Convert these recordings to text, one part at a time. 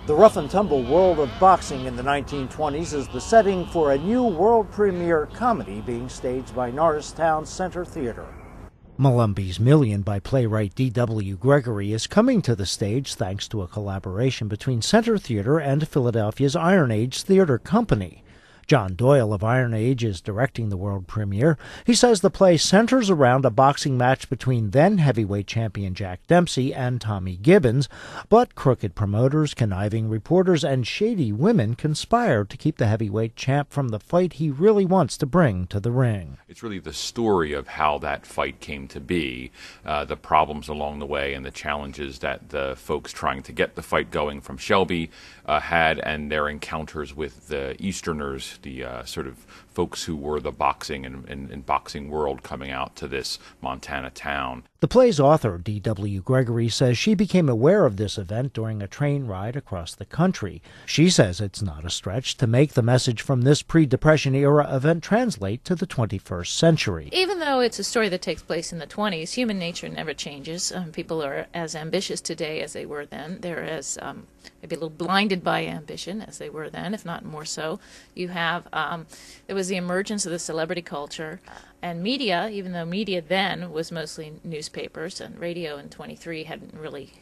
The rough-and-tumble world of boxing in the 1920s is the setting for a new world premiere comedy being staged by Norristown Center Theater. Molumby's Million by playwright D.W. Gregory is coming to the stage thanks to a collaboration between Center Theater and Philadelphia's Iron Age Theater Company. John Doyle of Iron Age is directing the world premiere. He says the play centers around a boxing match between then heavyweight champion Jack Dempsey and Tommy Gibbons, but crooked promoters, conniving reporters, and shady women conspire to keep the heavyweight champ from the fight he really wants to bring to the ring. It's really the story of how that fight came to be, the problems along the way and the challenges that the folks trying to get the fight going from Shelby had, and their encounters with the Easterners, the sort of folks who were the boxing and boxing world coming out to this Montana town. The play's author, D.W. Gregory, says she became aware of this event during a train ride across the country. She says it's not a stretch to make the message from this pre-Depression era event translate to the 21st century. Even though it's a story that takes place in the 20s, human nature never changes. People are as ambitious today as they were then. They're as maybe a little blinded by ambition as they were then, if not more so. You have there was the emergence of the celebrity culture and media, even though media then was mostly newspapers and radio in 23 hadn't really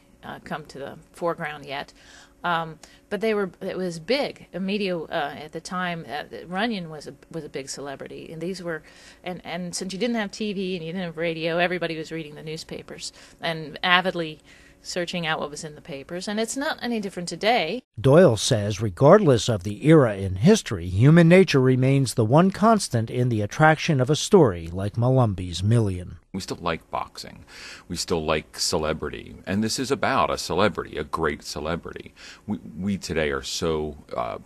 come to the foreground yet. But it was big. Media at the time, Runyon was a big celebrity, and these were, and since you didn't have TV and you didn't have radio, everybody was reading the newspapers and avidly searching out what was in the papers, and it's not any different today. Doyle says regardless of the era in history, human nature remains the one constant in the attraction of a story like Molumby's Million. We still like boxing. We still like celebrity. And this is about a celebrity, a great celebrity. We today are so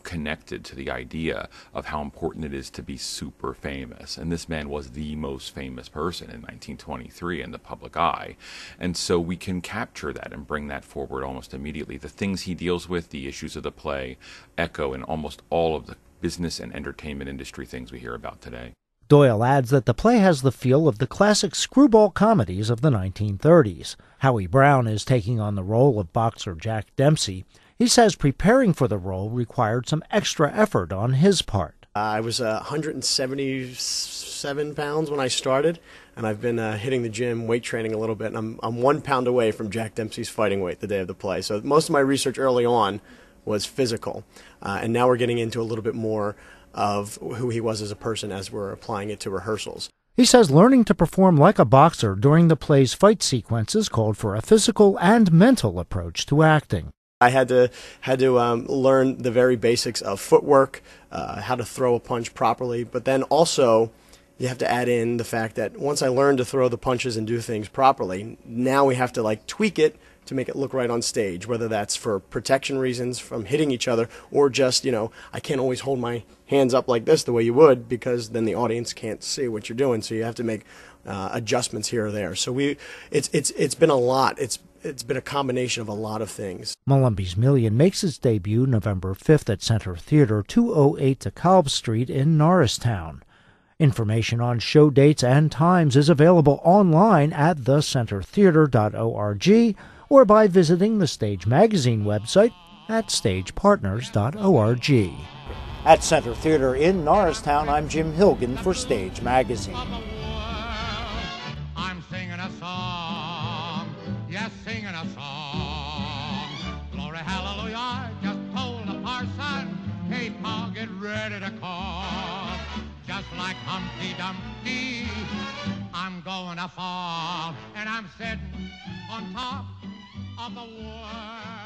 connected to the idea of how important it is to be super famous. And this man was the most famous person in 1923 in the public eye. And so we can capture that and bring that forward almost immediately. The things he deals with, the issues of the play, echo in almost all of the business and entertainment industry things we hear about today. Doyle adds that the play has the feel of the classic screwball comedies of the 1930s. Howie Brown is taking on the role of boxer Jack Dempsey. He says preparing for the role required some extra effort on his part. I was 177 pounds when I started, and I've been hitting the gym, weight training a little bit, and I'm 1 pound away from Jack Dempsey's fighting weight the day of the play. So most of my research early on was physical, and now we're getting into a little bit more of who he was as a person as we're applying it to rehearsals. He says learning to perform like a boxer during the play's fight sequences called for a physical and mental approach to acting. I had to learn the very basics of footwork, how to throw a punch properly, but then also you have to add in the fact that once I learned to throw the punches and do things properly, now we have to tweak it to make it look right on stage, whether that's for protection reasons from hitting each other or just, I can't always hold my hands up like this the way you would because then the audience can't see what you're doing, so you have to make adjustments here or there. So it's been a lot. It's been a combination of a lot of things. Molumby's Million makes its debut November 5th at Center Theater, 208 DeKalb Street in Norristown. Information on show dates and times is available online at thecentertheater.org or by visiting the Stage Magazine website at stagepartners.org. At Center Theater in Norristown, I'm Jim Hilgen for Stage Magazine. I'm singing a song, yes, singing a song. Glory, hallelujah, I just told the parson, hey, Pa, get ready to call. Just like Humpty Dumpty, I'm going to fall, and I'm sitting on top of the world.